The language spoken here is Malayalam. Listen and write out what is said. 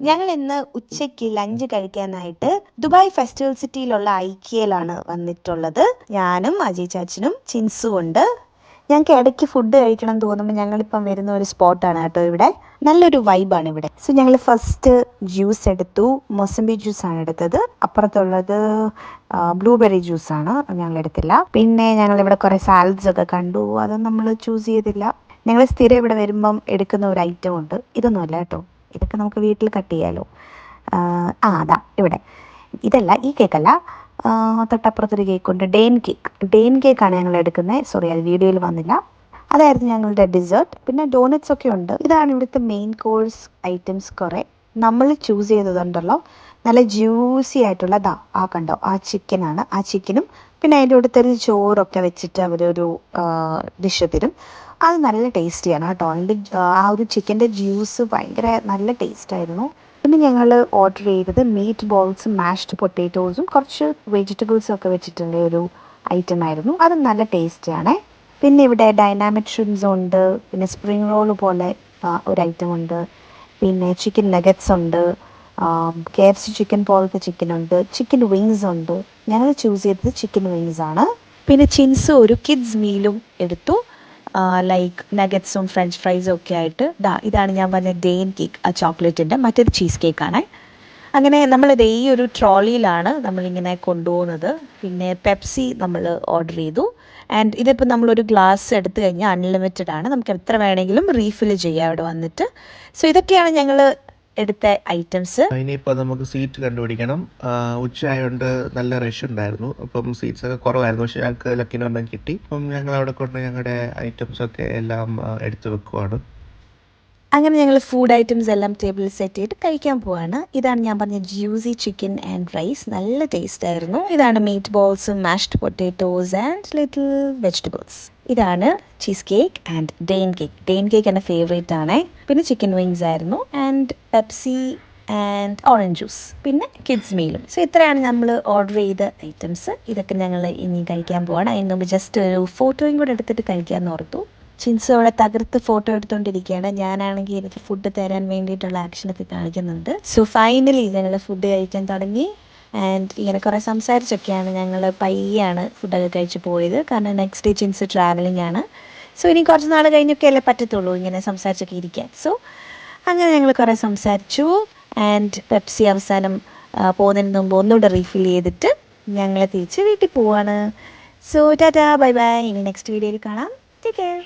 ഞങ്ങൾ ഇന്ന് ഉച്ചയ്ക്ക് ലഞ്ച് കഴിക്കാനായിട്ട് ദുബായ് ഫെസ്റ്റിവൽ സിറ്റിയിലുള്ള ഐക്കിയയിലാണ് വന്നിട്ടുള്ളത്. ഞാനും അജയ് ചാച്ചനും ചിൻസും ഉണ്ട്. ഞങ്ങൾക്ക് ഇടയ്ക്ക് ഫുഡ് കഴിക്കണം എന്ന് തോന്നുമ്പോൾ ഞങ്ങളിപ്പം വരുന്ന ഒരു സ്പോട്ടാണ് കേട്ടോ. ഇവിടെ നല്ലൊരു വൈബാണ് ഇവിടെ. സോ ഞങ്ങൾ ഫസ്റ്റ് ജ്യൂസ് എടുത്തു. മൊസംബി ജ്യൂസാണ് എടുത്തത്. അപ്പുറത്തുള്ളത് ബ്ലൂബെറി ജ്യൂസാണ്, ഞങ്ങൾ എടുത്തില്ല. പിന്നെ ഞങ്ങൾ ഇവിടെ കുറേ സാലഡ്സ് ഒക്കെ കണ്ടു, അതൊന്നും നമ്മൾ ചൂസ് ചെയ്തില്ല. ഞങ്ങൾ സ്ഥിരം ഇവിടെ വരുമ്പം എടുക്കുന്ന ഒരു ഐറ്റം ഉണ്ട്. ഇതൊന്നും അല്ല കേട്ടോ, ഇതൊക്കെ നമുക്ക് വീട്ടിൽ കട്ട് ചെയ്യാമല്ലോ. അതാ ഇവിടെ ഇതല്ല, ഈ കേക്കല്ല, തൊട്ടപ്പുറത്തൊരു കേക്കുണ്ട്, ഡെയിൻ കേക്കാണ് ഞങ്ങൾ എടുക്കുന്നത്. സോറി, അത് വീഡിയോയിൽ വന്നില്ല. അതായിരുന്നു ഞങ്ങളുടെ ഡിസേർട്ട്. പിന്നെ ഡോണറ്റ്സ് ഒക്കെ ഉണ്ട്. ഇതാണ് ഇവിടുത്തെ മെയിൻ കോഴ്സ് ഐറ്റംസ്. കുറേ നമ്മൾ ചൂസ് ചെയ്തതുണ്ടല്ലോ, നല്ല ജ്യൂസി ആയിട്ടുള്ള കണ്ടോ, ആ ചിക്കനാണ്. ആ ചിക്കനും പിന്നെ അതിൻ്റെ കൂടെ ഒരു ചോറൊക്കെ വെച്ചിട്ട് അവരൊരു ഡിഷ് തരും. അത് നല്ല ടേസ്റ്റിയാണ് കേട്ടോ. അതിൻ്റെ ആ ഒരു ചിക്കൻ്റെ ജ്യൂസ് ഭയങ്കര നല്ല ടേസ്റ്റായിരുന്നു. പിന്നെ ഞങ്ങൾ ഓർഡർ ചെയ്തത് മീറ്റ് ബോൾസും മാഷ്ഡ് പൊട്ടേറ്റോസും കുറച്ച് വെജിറ്റബിൾസും ഒക്കെ വെച്ചിട്ടുള്ള ഒരു ഐറ്റം ആയിരുന്നു. അത് നല്ല ടേസ്റ്റിയാണ്. പിന്നെ ഇവിടെ ഡൈനാമിക് ഷ്രിംസ് ഉണ്ട്, പിന്നെ സ്പ്രിംഗ് റോൾ പോലെ ഒരു ഐറ്റം ഉണ്ട്, പിന്നെ ചിക്കൻ നഗറ്റ്സ് ഉണ്ട്, KFC ചിക്കൻ പോലത്തെ ചിക്കൻ ഉണ്ട്, ചിക്കൻ വിങ്സ് ഉണ്ട്. ഞങ്ങൾ ചൂസ് ചെയ്തത് ചിക്കൻ വിങ്സ് ആണ്. പിന്നെ ചിൻസ് ഒരു കിഡ്സ് മീലും എടുത്തു, ലൈക്ക് നഗറ്റ്സും ഫ്രഞ്ച് ഫ്രൈസും ഒക്കെ ആയിട്ട്. ഇതാണ് ഞാൻ പറഞ്ഞ ഡെയിൻ കേക്ക്, ആ ചോക്ലേറ്റിൻ്റെ. മറ്റൊരു ചീസ് കേക്കാണ്. അങ്ങനെ നമ്മളിത് ഈ ഒരു ട്രോളിയിലാണ് നമ്മളിങ്ങനെ കൊണ്ടുപോകുന്നത്. പിന്നെ പെപ്സി നമ്മൾ ഓർഡർ ചെയ്തു. ആൻഡ് ഇതിപ്പോൾ നമ്മളൊരു ഗ്ലാസ് എടുത്തു കഴിഞ്ഞാൽ അൺലിമിറ്റഡ് ആണ്, നമുക്ക് എത്ര വേണമെങ്കിലും റീഫിൽ ചെയ്യാം ഇവിടെ വന്നിട്ട്. സോ ഇതൊക്കെയാണ് ഞങ്ങൾ എടുത്ത ഐറ്റംസ്. ഇനിയിപ്പോൾ നമുക്ക് സീറ്റ് കണ്ടുപിടിക്കണം. ഉച്ചയായതുകൊണ്ട് നല്ല റഷ് ഉണ്ടായിരുന്നു, അപ്പം സീറ്റ്സ് ഒക്കെ കുറവായിരുന്നു. പക്ഷേ ഞങ്ങൾക്ക് ലക്കിനൊന്നും കിട്ടി. അപ്പം ഞങ്ങൾ അവിടെ കൊണ്ട് ഞങ്ങളുടെ ഐറ്റംസ് ഒക്കെ എല്ലാം എടുത്തു വെക്കുവാണ്. അങ്ങനെ ഞങ്ങൾ ഫുഡ് ഐറ്റംസ് എല്ലാം ടേബിളിൽ സെറ്റ് ചെയ്തിട്ട് കഴിക്കാൻ പോവാണ്. ഇതാണ് ഞാൻ പറഞ്ഞ ജ്യൂസി ചിക്കൻ ആൻഡ് റൈസ്, നല്ല ടേസ്റ്റ് ആയിരുന്നു. ഇതാണ് മീറ്റ് ബോൾസും mashed potatoes and little vegetables. ഇതാണ് ചീസ് കേക്ക് ആൻഡ് ഡെയിൻ കേക്ക് എൻ്റെ ഫേവറേറ്റ് ആണ്. പിന്നെ ചിക്കൻ വിങ്സ് ആയിരുന്നു, and Pepsi and orange juice, പിന്നെ കിഡ്സ് മീലും. സോ ഇത്രയാണ് നമ്മൾ ഓർഡർ ചെയ്ത ഐറ്റംസ്. ഇതൊക്കെ ഞങ്ങൾ ഇനി കഴിക്കാൻ പോവാണ്. അതിന് മുമ്പ് ജസ്റ്റ് ഒരു ഫോട്ടോയും കൂടെ എടുത്തിട്ട് കഴിക്കാമെന്ന് ഓർത്തു. ചിൻസ് അവിടെ തകർത്ത് ഫോട്ടോ എടുത്തുകൊണ്ടിരിക്കുകയാണ്. ഞാനാണെങ്കിൽ എനിക്ക് ഫുഡ് തരാൻ വേണ്ടിയിട്ടുള്ള ആക്ഷനൊക്കെ കാണിക്കുന്നുണ്ട്. സോ ഫൈനലി ഞങ്ങൾ ഫുഡ് കഴിക്കാൻ തുടങ്ങി. ആൻഡ് ഇങ്ങനെ കുറേ സംസാരിച്ചൊക്കെയാണ് ഞങ്ങൾ പയ്യാണ് ഫുഡൊക്കെ കഴിച്ച് പോയത്. കാരണം നെക്സ്റ്റ് ഡേ ചിൻസ് ട്രാവലിംഗ് ആണ്. സോ ഇനി കുറച്ച് നാൾ കഴിഞ്ഞൊക്കെ അല്ലേ പറ്റത്തുള്ളൂ ഇങ്ങനെ സംസാരിച്ചൊക്കെ ഇരിക്കാൻ. സോ അങ്ങനെ ഞങ്ങൾ കുറേ സംസാരിച്ചു. ആൻഡ് പെപ്സി അവസാനം പോകുന്നതിന് മുമ്പ് ഒന്നുകൂടെ റീഫിൽ ചെയ്തിട്ട് ഞങ്ങൾ തിരിച്ച് വീട്ടിൽ പോവാണ്. So Tata, bye bye. ഇനി നെക്സ്റ്റ് വീഡിയോയിൽ കാണാം. Take care.